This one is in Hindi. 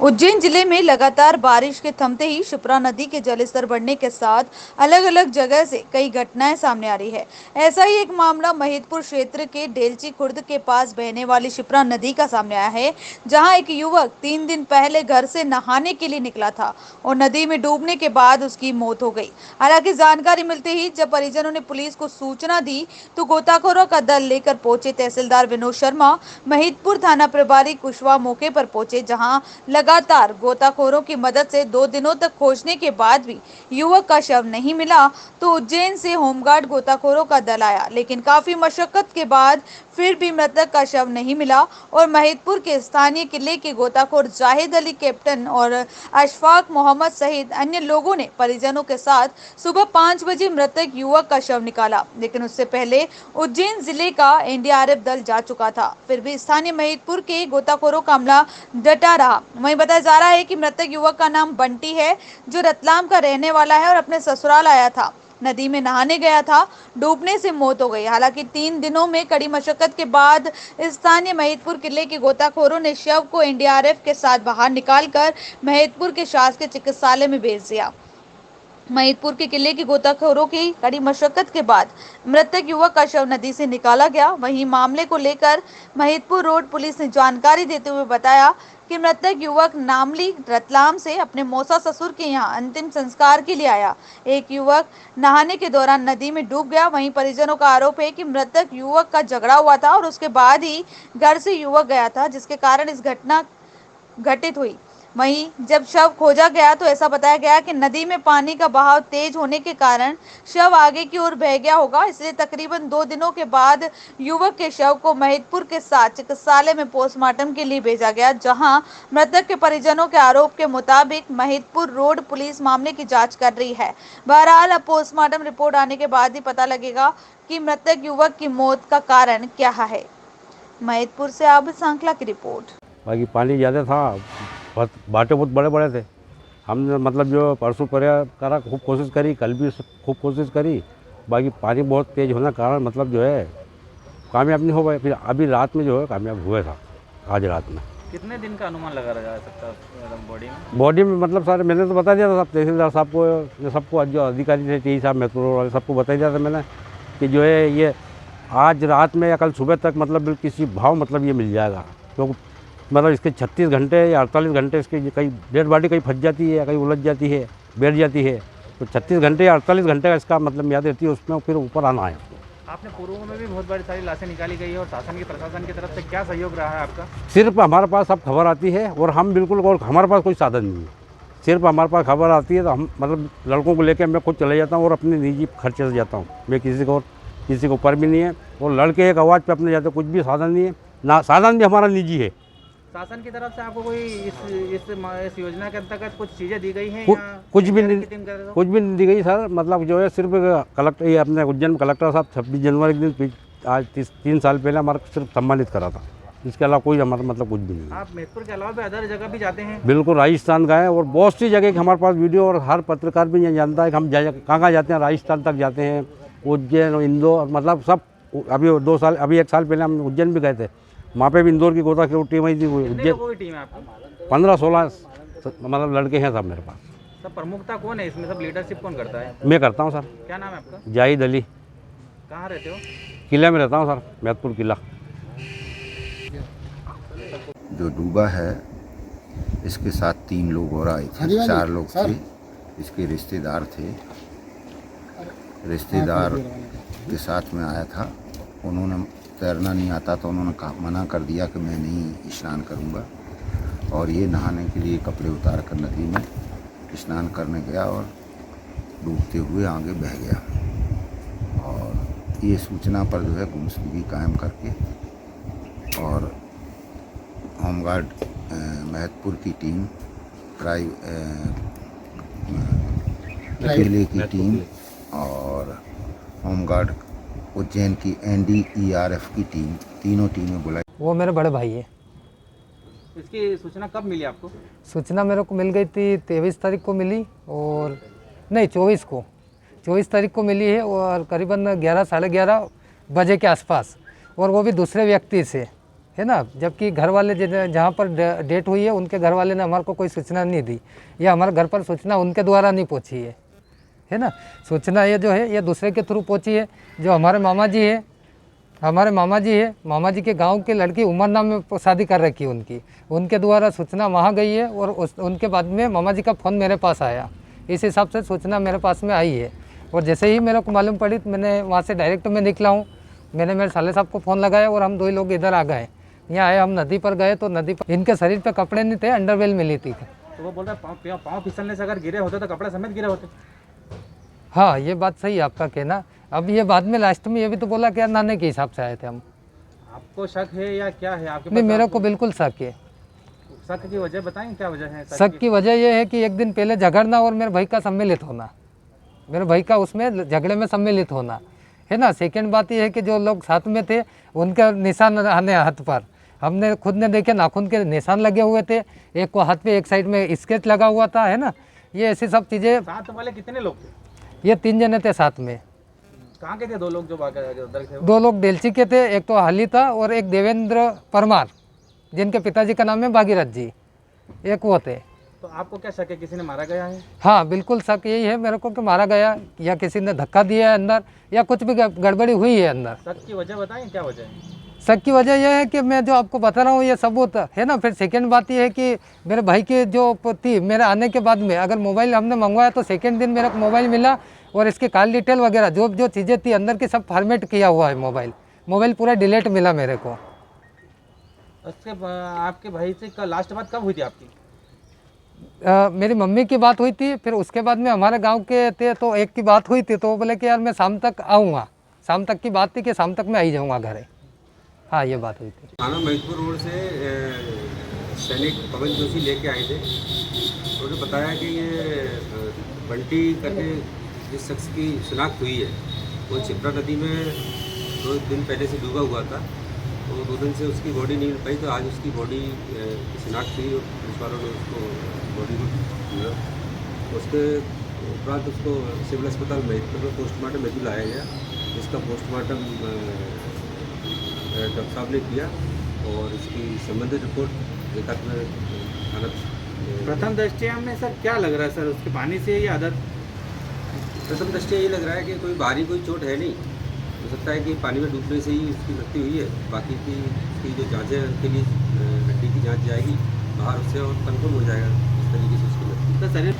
उज्जैन जिले में लगातार बारिश के थमते ही शिप्रा नदी के जलस्तर बढ़ने के साथ अलग अलग जगह से कई घटनाएं सामने आ रही है। ऐसा ही एक मामला महिदपुर क्षेत्र के डेलची खुर्द के पास बहने वाली शिप्रा नदी का सामने आया है, जहां एक युवक 3 दिन पहले घर से नहाने के लिए निकला था और नदी में डूबने के बाद उसकी मौत हो गई। हालांकि जानकारी मिलते ही जब परिजनों ने पुलिस को सूचना दी तो गोताखोरों का दल लेकर पहुंचे। तहसीलदार विनोद शर्मा, महिदपुर थाना प्रभारी कुशवाहा मौके पर पहुंचे, जहां लगातार गोताखोरों की मदद से 2 दिनों तक खोजने के बाद भी युवक का शव नहीं मिला। तो उज्जैन से होमगार्ड गोताखोरों का दल आया, लेकिन काफी मशक्कत के बाद फिर भी मृतक का शव नहीं मिला और महिदपुर के स्थानीय किले के गोताखोर जाहिद अली, कैप्टन और अशफाक मोहम्मद सहित अन्य लोगों ने परिजनों के साथ सुबह 5 बजे मृतक युवक का शव निकाला, लेकिन उससे पहले उज्जैन जिले का एनडीआरएफ दल जा चुका था। फिर भी स्थानीय महिदपुर के गोताखोरों का अमला डटा रहा। वहीं बताया जा रहा है कि मृतक युवक का नाम बंटी है, जो रतलाम का रहने वाला है और अपने ससुराल आया था। नदी में नहाने गया था, डूबने से मौत हो गई। हालांकि 3 दिनों में कड़ी मशक्कत के बाद स्थानीय महिदपुर किले के गोताखोरों ने शव को एनडीआरएफ के साथ बाहर निकालकर महिदपुर के शासकीय चिकित्सालय में भेज दिया। महिदपुर के किले के गोताखोरों की कड़ी मशक्कत के बाद मृतक युवक का शव नदी से निकाला गया। वहीं मामले को लेकर महिदपुर रोड पुलिस ने जानकारी देते हुए बताया कि मृतक युवक नामली रतलाम से अपने मौसा ससुर के यहां अंतिम संस्कार के लिए आया। एक युवक नहाने के दौरान नदी में डूब गया। वहीं परिजनों का आरोप है कि मृतक युवक का झगड़ा हुआ था और उसके बाद ही घर से युवक गया था, जिसके कारण इस घटना घटित हुई। वहीं जब शव खोजा गया तो ऐसा बताया गया कि नदी में पानी का बहाव तेज होने के कारण शव आगे की ओर बह गया होगा, इसलिए तकरीबन 2 दिनों के बाद युवक के शव को महिदपुर के साथ चिकित्सालय में पोस्टमार्टम के लिए भेजा गया, जहां मृतक के परिजनों के आरोप के मुताबिक महिदपुर रोड पुलिस मामले की जांच कर रही है। बहरहाल अब पोस्टमार्टम रिपोर्ट आने के बाद ही पता लगेगा कि मृतक युवक की मौत का कारण क्या है। महिदपुर से आबिद सांखला की रिपोर्ट। बाकी पानी ज़्यादा था, बहुत बाटे बहुत बड़े बड़े थे। हमने मतलब जो परसों करा खूब कोशिश करी, कल भी खूब कोशिश करी, बाकी पानी बहुत तेज़ होने के कारण मतलब जो है कामयाब नहीं हो पाए। फिर अभी रात में जो है कामयाब हुआ था, आज रात में। कितने दिन का अनुमान लगा जा सकता है बॉडी में मतलब सारे मैंने तो बता दिया था, सब तहसीलदार साहब को, सबको जो अधिकारी थे, टी साहब, मेट्रो वाले, सबको बता दिया था मैंने कि जो है ये आज रात में या कल सुबह तक मतलब किसी भाव मतलब ये मिल जाएगा। तो मतलब इसके 36 घंटे या 48 घंटे इसकी कहीं डेड बॉडी कहीं फंस जाती है या कहीं उलझ जाती है, बैठ जाती है, तो 36 घंटे या 48 घंटे का इसका मतलब याद रहती है, उसमें फिर ऊपर आना है। आपने पूर्व में भी बहुत बड़ी सारी लाशें निकाली गई है और शासन की प्रशासन की तरफ से क्या सहयोग रहा है आपका? सिर्फ हमारे पास अब खबर आती है और हम बिल्कुल, और हमारे पास कोई साधन नहीं है, सिर्फ हमारे पास खबर आती है तो हम मतलब लड़कों को लेकर मैं खुद चले जाता हूँ और अपने निजी खर्चे से जाता हूँ। मैं किसी को ऊपर भी नहीं है और लड़के एक आवाज़ पे अपने जाते, कुछ भी साधन नहीं है ना, साधन भी हमारा निजी है। शासन की तरफ से आपको कोई इस योजना के अंतर्गत कुछ चीज़ें दी गई हैं? कुछ भी नहीं दी गई सर। मतलब जो है सिर्फ कलेक्टर, ये अपने उज्जैन कलेक्टर साहब 26 जनवरी के दिन आज 3 साल पहले हमारा सिर्फ सम्मानित करा था, इसके अलावा कोई हमारा मतलब कुछ भी नहीं। आप महिदपुर के अलावा भी अदर जगह भी जाते हैं? बिल्कुल, राजस्थान गए और बहुत सी जगह हमारे पास वीडियो, और हर पत्रकार भी ये जानता है कि हम कहाँ जाते हैं। राजस्थान तक जाते हैं, उज्जैन, इंदौर, मतलब सब। अभी 2 साल, अभी 1 साल पहले हम उज्जैन भी गए थे, वहाँ पे भी इंदौर की गोताखोर टीम आई थी। उज्जैन टीम है आपकी? 15-16 मतलब लड़के हैं सब मेरे पास। सब प्रमुखता कौन है इसमें, सब लीडरशिप कौन करता है? मैं करता हूँ सर। क्या नाम है आपका? जाहिद अली। कहाँ रहते हो? किले में रहता हूँ सर, महिदपुर किला। जो डूबा है इसके साथ 3 लोग और आए थे, 4 लोग थे, इसके रिश्तेदार थे। रिश्तेदार के साथ में आया था, उन्होंने तैरना नहीं आता तो उन्होंने मना कर दिया कि मैं नहीं स्नान करूंगा, और ये नहाने के लिए कपड़े उतार कर नदी में स्नान करने गया और डूबते हुए आगे बह गया। और ये सूचना पर जो है गुमशुदगी कायम करके और होमगार्ड महिदपुर की टीम, किले की टीम और होमगार्ड उज्जैन की एनडीआरएफ की टीम, तीनों टीमें बुलाई। वो मेरे बड़े भाई है। इसकी सूचना कब मिली आपको? सूचना मेरे को मिल गई थी 23 तारीख को मिली, और नहीं 24 तारीख को मिली है, और करीबन 11 साढ़े 11 बजे के आसपास, और वो भी दूसरे व्यक्ति से। है ना, जबकि घर वाले जहाँ पर डेट हुई है उनके घर वाले ने हमारे को कोई सूचना नहीं दी, या हमारे घर पर सूचना उनके द्वारा नहीं पहुँची है ना। सूचना ये जो है ये दूसरे के थ्रू पहुँची है। जो हमारे मामा जी है, मामा जी के गांव की लड़की उमरनाम में शादी कर रखी है उनकी, उनके द्वारा सूचना वहाँ गई है और उनके बाद में मामा जी का फ़ोन मेरे पास आया, इस हिसाब से सूचना मेरे पास में आई है। और जैसे ही मेरे को मालूम पड़ी तो मैंने वहाँ से डायरेक्ट मैं निकला हूँ, मैंने मेरे साले साहब को फ़ोन लगाया और हम 2 ही लोग इधर आ गए। यहाँ आए, हम नदी पर गए तो नदी पर इनके शरीर पे कपड़े नहीं थे, अंडरवेल मिली थी। तो वो बोल रहा है पाँव फिसलने से अगर गिरे होते तो कपड़े समेत गिरे होते। हाँ, ये बात सही है आपका कहना। अब ये बाद में लास्ट में ये भी तो बोला कि यार नहाने के हिसाब से आए थे हम। आपको शक है या क्या है आपके नहीं, पास? मेरे को बिल्कुल शक है। शक की वजह बताएं, क्या वजह है शक की वजह यह है कि एक दिन पहले झगड़ना और मेरे भाई का सम्मिलित होना, मेरे भाई का उसमें झगड़े में सम्मिलित होना, है ना। सेकंड बात यह है कि जो लोग साथ में थे उनका निशान आने हाथ पर, हमने खुद ने देखे नाखून के निशान लगे हुए थे, एक को हाथ पे एक साइड में स्केच लगा हुआ था, है ना। ये ऐसी सब चीज़ें। साथ वाले कितने लोग थे? ये 3 जने थे साथ में। कहाँ के थे 2 लोग जो उधर थे? 2 लोग डेलची के थे, एक तो हाली था और एक देवेंद्र परमार, जिनके पिताजी का नाम है भागीरथ जी, एक वो थे। तो आपको क्या शक है किसी ने मारा गया है? हाँ, बिल्कुल शक यही है मेरे को कि मारा गया या किसी ने धक्का दिया है अंदर या कुछ भी गड़बड़ी हुई है अंदर। शक की वजह बताएं, क्या वजह है? शक की वजह यह है कि मैं जो आपको बता रहा हूँ ये सबूत है ना। फिर सेकंड बात ये है कि मेरे भाई की जो थी, मेरे आने के बाद में अगर मोबाइल हमने मंगवाया तो सेकंड दिन मेरे को मोबाइल मिला और इसकी कॉल डिटेल वगैरह जो जो चीज़ें थी अंदर की सब फॉर्मेट किया हुआ है। मोबाइल पूरा डिलीट मिला मेरे को। उसके आपके भाई से लास्ट बात कब हुई थी आपकी? मेरी मम्मी की बात हुई थी, फिर उसके बाद में हमारे गांव के थे तो एक की बात हुई थी, तो वो बोले कि यार मैं शाम तक आऊँगा। शाम तक की बात थी कि शाम तक मैं आ ही जाऊँगा घर। हाँ, ये बात हुई थी। थाना महिदपुर रोड से सैनिक पवन जोशी लेके आए थे। उन्होंने बताया कि ये बंटी करके जिस शख्स की शिनाख्त हुई है वो छिपरा नदी में 2 दिन पहले से डूबा हुआ था। तो 2 दिन से उसकी बॉडी नहीं मिल पाई, तो आज उसकी बॉडी की शिनाख्त हुई और पुलिस वालों ने उसको बॉडी को दिया। उसके उपरांत उसको सिविल अस्पताल महिदपुर में पोस्टमार्टम हेतु लाया गया, जिसका पोस्टमार्टम डॉक्टर साहब ने किया और इसकी संबंधित रिपोर्ट एकत्र थाना। प्रथम दृष्टया में सर क्या लग रहा है सर, उसके पानी से या आदत? प्रथम दृष्टया ये लग रहा है कि कोई भारी कोई चोट है नहीं, हो सकता है कि पानी में डूबने से ही उसकी मृत्यु हुई है। बाकी की उसकी जो जाँच है उनके लिए हड्डी की जाँच जाएगी बाहर, उससे और कन्फर्म हो जाएगा इस तरीके से उसकी मृत्यु। सर